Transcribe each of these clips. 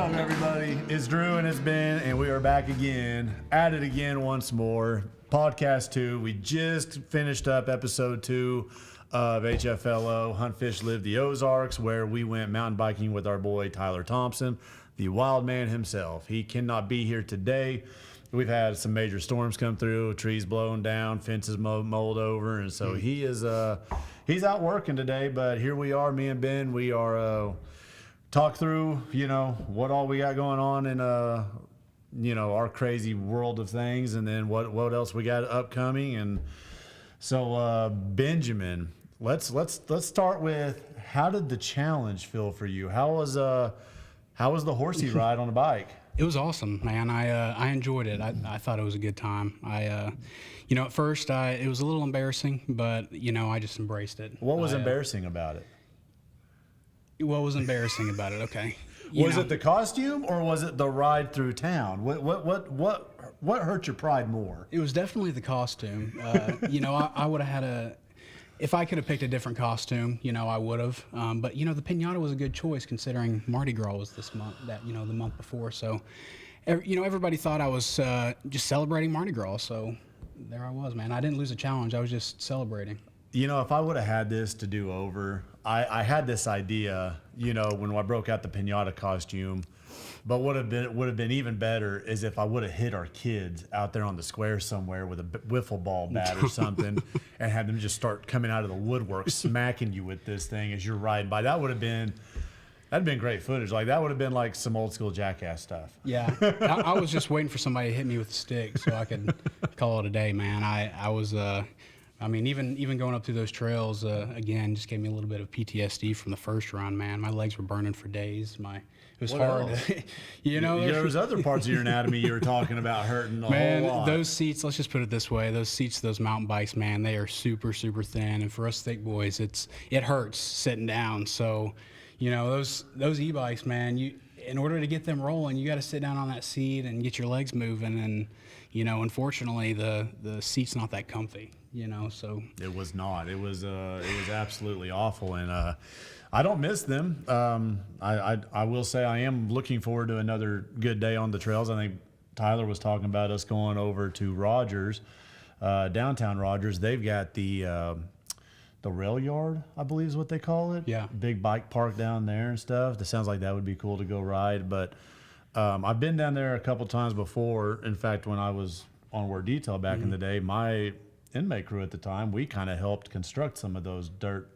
up, everybody? It's Drew and it's Ben, and we are back again, at it again once more. Podcast 2. We just finished up episode 2 of HFLO, Hunt, Fish, Live the Ozarks, where we went mountain biking with our boy Tyler Thompson, the wild man himself. He cannot be here today. We've had some major storms come through, trees blown down, fences mowed over, and so he is he's out working today. But here we are, me and Ben. We are talk through, what all we got going on in our crazy world of things, and then what else we got upcoming. And so Benjamin, let's start with, how did the challenge feel for you? How was the horsey ride on the bike? It was awesome, man. I enjoyed it. I thought it was a good time. At first it was a little embarrassing, but I just embraced it. What was embarrassing about it? What was embarrassing about it? Okay. Was it the costume, or was it the ride through town? What hurt your pride more? It was definitely the costume. I would have had if I could have picked a different costume, I would have. But the piñata was a good choice, considering Mardi Gras was this month, the month before. So, everybody thought I was just celebrating Mardi Gras. So there I was, man. I didn't lose a challenge. I was just celebrating. If I would have had this to do over, I had this idea, when I broke out the piñata costume. But would have been even better is if I would have hit our kids out there on the square somewhere with a wiffle ball bat or something, and had them just start coming out of the woodwork, smacking you with this thing as you're riding by. That'd been great footage. Like, that would have been like some old school Jackass stuff. Yeah, I was just waiting for somebody to hit me with a stick so I could call it a day, man. I was. Even going up through those trails, again, just gave me a little bit of PTSD from the first run, man. My legs were burning for days. It was hard. There was other parts of your anatomy you were talking about hurting a whole lot. Those seats, let's just put it this way, those seats, those mountain bikes, man, they are super, super thin. And for us thick boys, it hurts sitting down. So, those e-bikes, man, in order to get them rolling, you got to sit down on that seat and get your legs moving. And, unfortunately, the seat's not that comfy. So it was not. It was absolutely awful, and I don't miss them. I will say I am looking forward to another good day on the trails. I think Tyler was talking about us going over to Rogers, downtown Rogers. They've got the rail yard, I believe is what they call it. Yeah, big bike park down there and stuff. That sounds like that would be cool to go ride. But I've been down there a couple times before. In fact, when I was on Word Detail back in the day, my inmate crew at the time, we kind of helped construct some of those dirt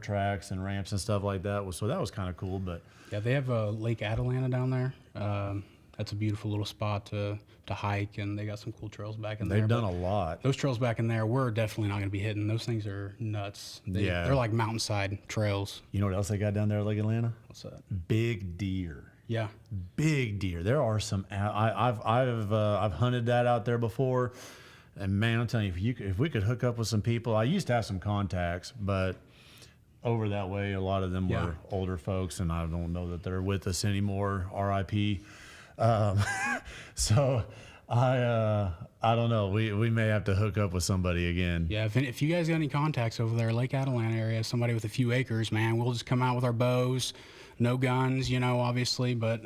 tracks and ramps and stuff like that. So that was kind of cool. But yeah, they have Lake Atalanta down there. That's a beautiful little spot to hike, and they got some cool trails back in there. They've done a lot. Those trails back in there, we're definitely not going to be hitting. Those things are nuts. They're like mountainside trails. You know what else they got down there at Lake Atlanta? What's that? Big deer. Yeah, big deer. There are some. I've hunted that out there before. And man, I'm telling you, if we could hook up with some people, I used to have some contacts, but over that way, a lot of them were older folks, and I don't know that they're with us anymore. R.I.P. So I don't know. We may have to hook up with somebody again. Yeah, if you guys got any contacts over there, Lake Atalanta area, somebody with a few acres, man, we'll just come out with our bows, no guns, obviously, but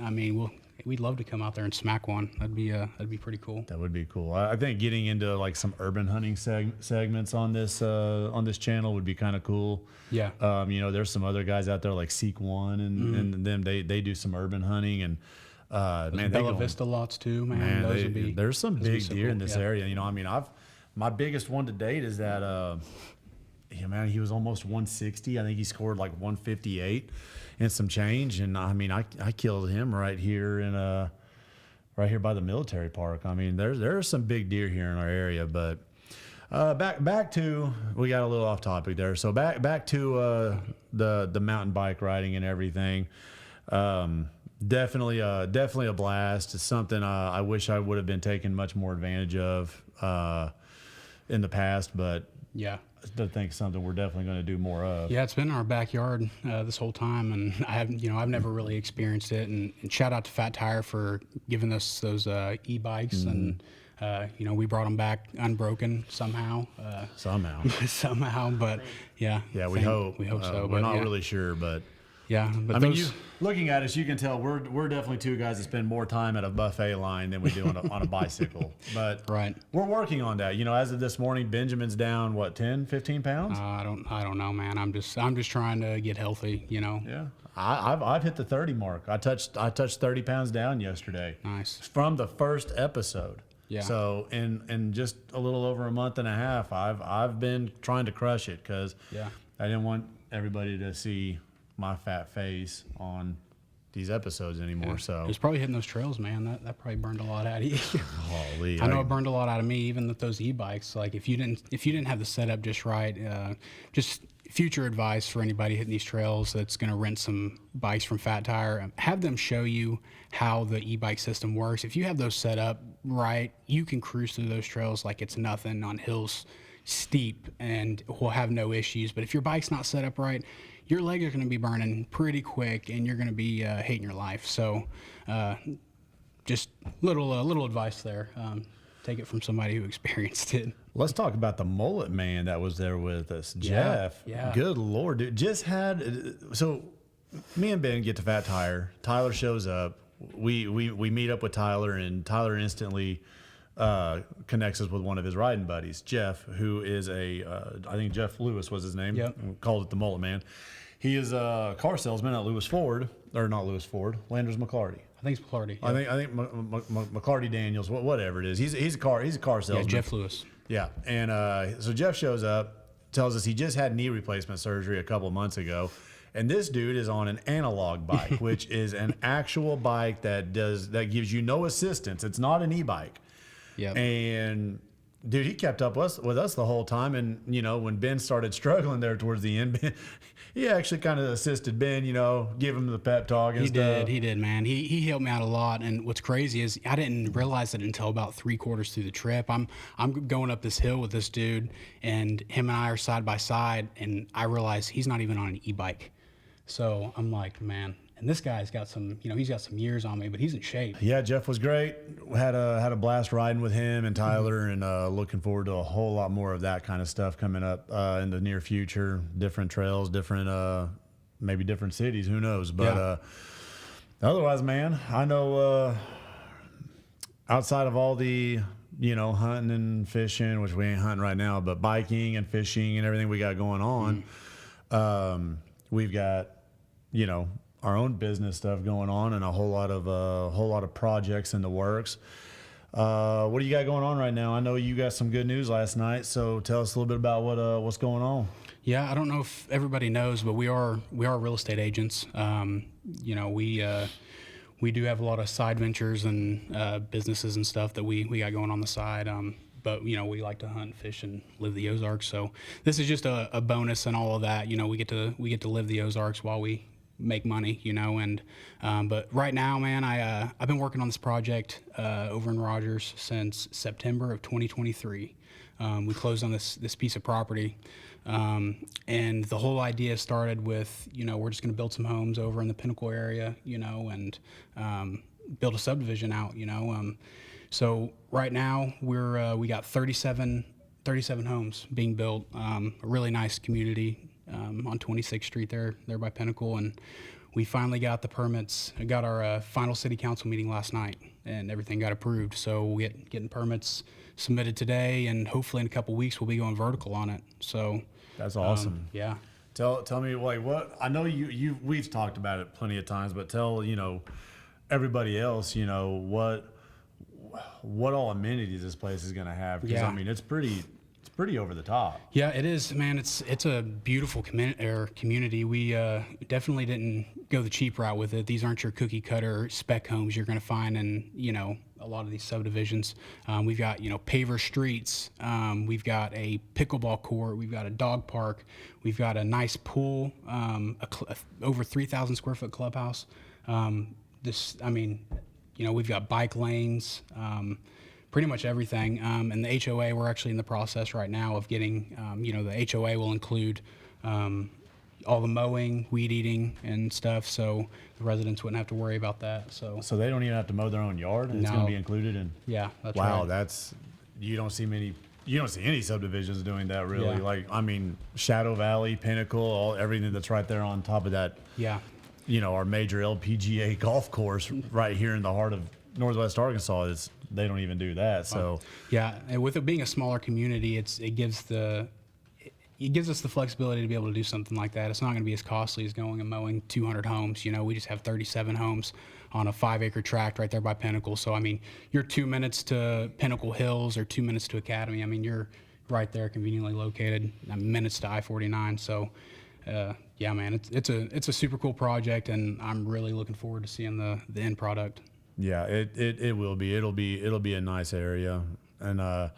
we'd love to come out there and smack one. That'd be pretty cool. That would be cool. I think getting into like some urban hunting segments on this channel would be kind of cool. Yeah. There's some other guys out there like Seek One and them. They do some urban hunting, and Bella Vista lots too, man. There's some big deer in this area. My biggest one to date is that he was almost 160. I think he scored like 158 and some change. And I killed him right here right here by the military park. There are some big deer here in our area. But back to, we got a little off topic there. So back to the mountain bike riding and everything. Definitely a blast. It's something I wish I would have been taken much more advantage of in the past, but yeah, I think it's something we're definitely going to do more of. Yeah, it's been in our backyard this whole time, and I've never really experienced it. And shout out to Fat Tire for giving us those e-bikes, and we brought them back unbroken somehow. Somehow, but yeah. We hope so. We're not really sure, but. Yeah, but I mean, looking at us, you can tell we're definitely two guys that spend more time at a buffet line than we do on a bicycle. But right. we're working on that. You know, as of this morning, Benjamin's down what 10, 15 pounds. I don't know, man. I'm just trying to get healthy. You know. Yeah, I've hit the 30 mark. I touched 30 pounds down yesterday. Nice. From the first episode. Yeah. So in just a little over a month and a half, I've been trying to crush it because I didn't want everybody to see my fat face on these episodes anymore. So it was probably hitting those trails, man. That probably burned a lot out of you. Holy, I know it burned a lot out of me, even with those e-bikes. Like if you didn't have the setup just right, just future advice for anybody hitting these trails that's going to rent some bikes from Fat Tire, have them show you how the e-bike system works. If you have those set up right, you can cruise through those trails like it's nothing on hills steep and will have no issues. But if your bike's not set up right, your legs are going to be burning pretty quick and you're going to be hating your life. So just little advice there. Take it from somebody who experienced it. Let's talk about the mullet man that was there with us, Jeff. Yeah. Good Lord, dude. Just had so me and Ben get to Fat Tire. Tyler shows up. We meet up with Tyler, and Tyler instantly connects us with one of his riding buddies, Jeff, who is I think Jeff Lewis was his name. Yep. We called it the Mullet Man. He is a car salesman at Landers McClarty. I think it's McClarty. I think McClarty Daniels, whatever it is. He's a car salesman. Yeah, Jeff Lewis. Yeah, and so Jeff shows up, tells us he just had knee replacement surgery a couple of months ago, and this dude is on an analog bike, which is an actual bike that gives you no assistance. It's not an e-bike. Yeah. And dude, he kept up with us the whole time, and you know when Ben started struggling there towards the end, he actually kind of assisted Ben, give him the pep talk and stuff. He did, man. He helped me out a lot. And what's crazy is I didn't realize it until about 3/4 through the trip. I'm going up this hill with this dude, and him and I are side by side, and I realize he's not even on an e-bike. So I'm like, man. And this guy's got some, he's got some years on me, but he's in shape. Yeah, Jeff was great. Had a blast riding with him and Tyler, and looking forward to a whole lot more of that kind of stuff coming up in the near future. Different trails, maybe different cities, who knows? But otherwise, man, I know outside of all the hunting and fishing, which we ain't hunting right now, but biking and fishing and everything we got going on, we've got our own business stuff going on, and a whole lot of projects in the works. What do you got going on right now? I know you got some good news last night, so tell us a little bit about what's going on. Yeah, I don't know if everybody knows, but we are real estate agents. We do have a lot of side ventures and businesses and stuff that we got going on the side. But we like to hunt, fish, and live the Ozarks. So this is just a bonus and all of that. We get to live the Ozarks while we make money, but right now, man, I've been working on this project over in Rogers since September of 2023. We closed on this piece of property, and the whole idea started with we're just going to build some homes over in the Pinnacle area, and build a subdivision out, So right now we got 37 homes being built, a really nice community. On 26th Street there by Pinnacle, and we finally got the permits. I got our final city council meeting last night, and everything got approved. So we're getting permits submitted today, and hopefully in a couple weeks we'll be going vertical on it. So that's awesome. Yeah. Tell me what I know we've talked about it plenty of times, but tell everybody else what all amenities this place is going to have, because I mean it's pretty over the top. Yeah, it is, man. It's a beautiful community. We definitely didn't go the cheap route with it. These aren't your cookie cutter spec homes you're going to find in a lot of these subdivisions. We've got paver streets. We've got a pickleball court. We've got a dog park. We've got a nice pool. Over 3,000 square foot clubhouse. We've got bike lanes. Pretty much everything. And the HOA, we're actually in the process right now of getting, the HOA will include all the mowing, weed eating, and stuff, so the residents wouldn't have to worry about that. So they don't even have to mow their own yard, and it's going to be included in. Yeah, that's right. Wow, you don't see any subdivisions doing that, really. Yeah. Like, I mean, Shadow Valley, Pinnacle, everything that's right there on top of that. Yeah. our major LPGA golf course right here in the heart of Northwest Arkansas, they don't even do that. So yeah, and with it being a smaller community, it gives us the flexibility to be able to do something like that. It's not going to be as costly as going and mowing 200 homes. We just have 37 homes on a 5-acre tract right there by Pinnacle. So I mean, you're 2 minutes to Pinnacle Hills or 2 minutes to Academy. I mean, you're right there, conveniently located. Minutes to I-49. So yeah, man, it's a super cool project, and I'm really looking forward to seeing the end product. Yeah, it will be. It'll be a nice area, and I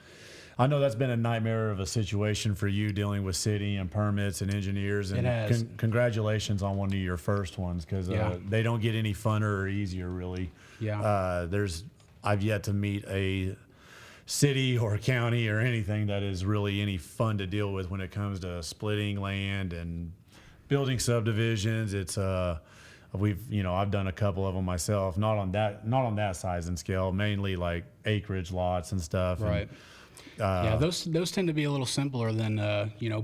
know that's been a nightmare of a situation for you dealing with city and permits and engineers. And it has. Congratulations on one of your first ones, because they don't get any funner or easier, really. Yeah. I've yet to meet a city or county or anything that is really any fun to deal with when it comes to splitting land and building subdivisions. It's I've done a couple of them myself, not on that size and scale, mainly like acreage lots and stuff. Right. Yeah, those tend to be a little simpler than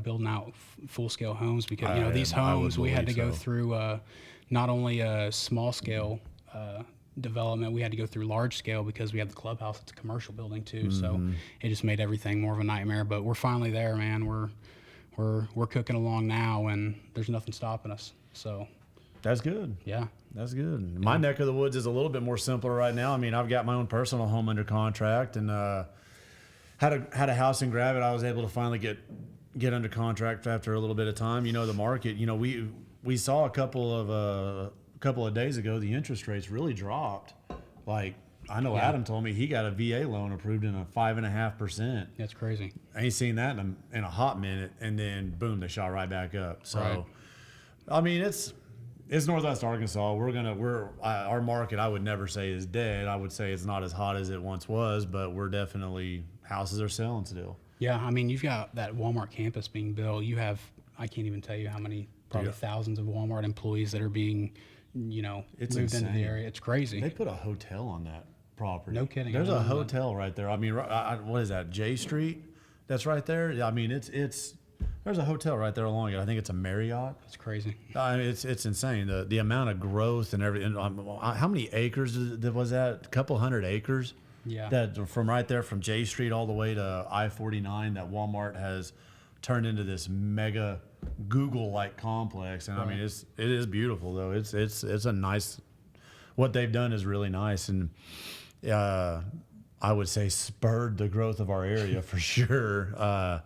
building out full-scale homes, because these homes we had to go through not only a small-scale development, we had to go through large-scale because we had the clubhouse. It's a commercial building too, so it just made everything more of a nightmare. But we're finally there, man. We're cooking along now, and there's nothing stopping us. So that's good. Yeah. That's good. My neck of the woods is a little bit more simpler right now. I mean, I've got my own personal home under contract, and had a house in Gravette. I was able to finally get under contract after a little bit of time. The market. We saw a couple of days ago the interest rates really dropped. Like, I know Adam told me he got a VA loan approved in a 5.5%. That's crazy. I ain't seen that in a hot minute, and then boom, they shot right back up. So, right. I mean, it's Northwest Arkansas. Our market, I would never say is dead. I would say it's not as hot as it once was, but houses are selling still. Yeah, I mean, you've got that Walmart campus being built. You have, I can't even tell you how many, probably thousands of Walmart employees that are being, it's moved insane. into the area. It's crazy. They put a hotel on that property. No kidding. There's a hotel right there. I mean, what is that, J Street? That's right there. I mean, there's a hotel right there along it. I think it's a Marriott. It's crazy. I mean, it's insane. The amount of growth and everything. How many acres was that? A couple hundred acres. Yeah. That from right there from J Street all the way to I-49 that Walmart has turned into this mega Google-like complex. And right. I mean, it is beautiful though. It's a nice. What they've done is really nice, and I would say spurred the growth of our area for sure. Yeah,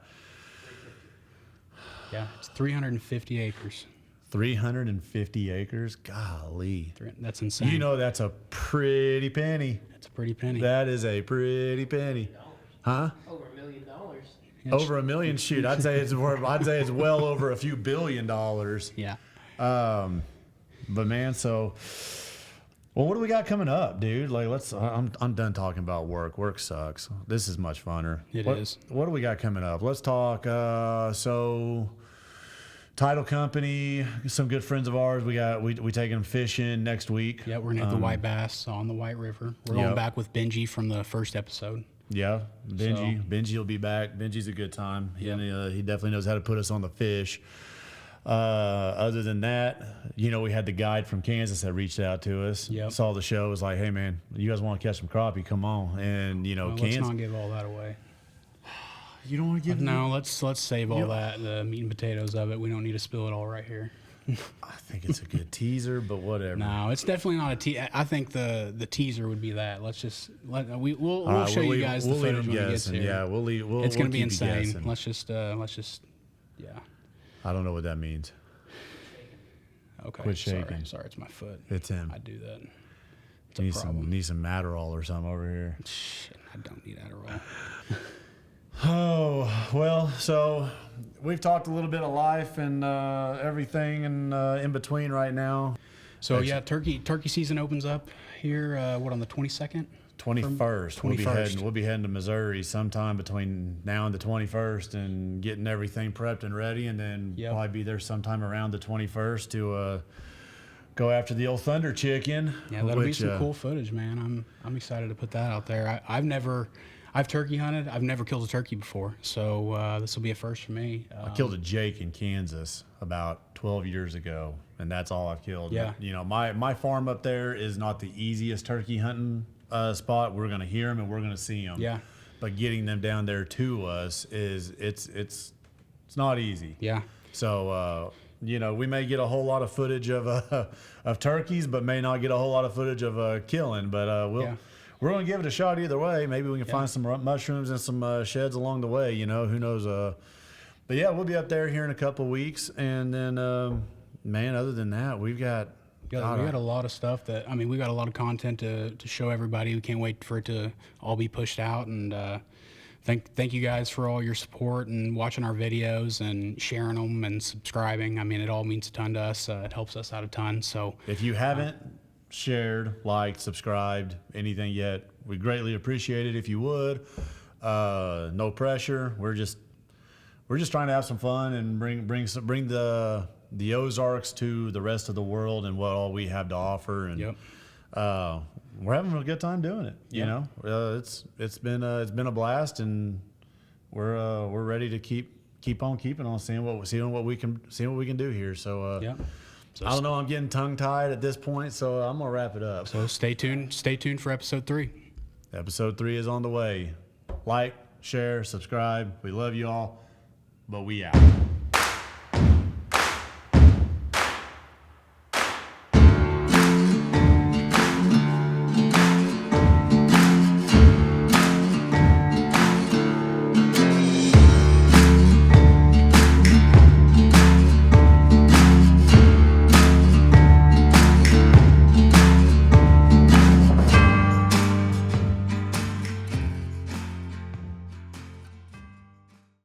it's 350 acres. 350 acres? Golly. That's insane. That's a pretty penny. That's a pretty penny. That is a pretty penny. Huh? Over $1 million. Over $1 million? Shoot, I'd say it's well over a few $1 billion. Yeah. But man, well, what do we got coming up, dude? Like, I'm done talking about work. Work sucks. This is much funner. It is. What do we got coming up? Let's talk. Title company, some good friends of ours. We taking them fishing next week. Yeah, we're gonna have the white bass on the White River. We're going back with Benji from the first episode. Yeah, Benji will be back. Benji's a good time. He definitely knows how to put us on the fish. Other than that, we had the guide from Kansas that reached out to us. Yep. Saw the show, was like, "Hey man, you guys want to catch some crappie? Come on!" And Kansas. Let's not give all that away. You don't want to give? No, let's save all that, the meat and potatoes of it. We don't need to spill it all right here. I think it's a good teaser, but whatever. No, it's definitely not a teaser. I think the teaser would be that. We'll show you guys the footage when it gets here. Yeah, it's going to be keep insane. Let's just yeah. I don't know what that means. Okay. Quit shaking. Sorry, it's my foot. It's him. I do that. It's a problem. Need some Adderall or something over here. Shit, I don't need Adderall. Oh, well, so we've talked a little bit of life and everything and in between right now. So yeah, turkey season opens up here, on the 22nd? 21st. We'll be heading to Missouri sometime between now and the 21st and getting everything prepped and ready, and then probably be there sometime around the 21st to go after the old Thunder Chicken. Yeah, that'll be some cool footage, man. I'm excited to put that out there. I've turkey hunted. I've never killed a turkey before, so this will be a first for me. I killed a Jake in Kansas about 12 years ago, and that's all I've killed. Yeah. You know, my farm up there is not the easiest turkey hunting spot. We're going to hear them and we're going to see them. Yeah. But getting them down there to us it's not easy. Yeah. So, you know, we may get a whole lot of footage of turkeys, but may not get a whole lot of footage of killing. But we're going to give it a shot either way. Maybe we can find some mushrooms and some sheds along the way. You know, who knows? But yeah, we'll be up there here in a couple weeks, and then man, other than that, we got a lot of stuff that we got a lot of content to show everybody. We can't wait for it to all be pushed out, and thank you guys for all your support and watching our videos and sharing them and subscribing. I mean, it all means a ton to us. It helps us out a ton. So if you haven't shared, liked, subscribed, anything yet, we greatly appreciate it if you would. No pressure. We're just trying to have some fun and bring the Ozarks to the rest of the world and what all we have to offer. And we're having a good time doing it. You know, it's been a blast, and we're ready to keep on keeping on, seeing what we can do here. So I don't know. I'm getting tongue tied at this point, so I'm gonna wrap it up. So stay tuned for episode 3. Episode 3 is on the way. Like, share, subscribe. We love you all, but we out.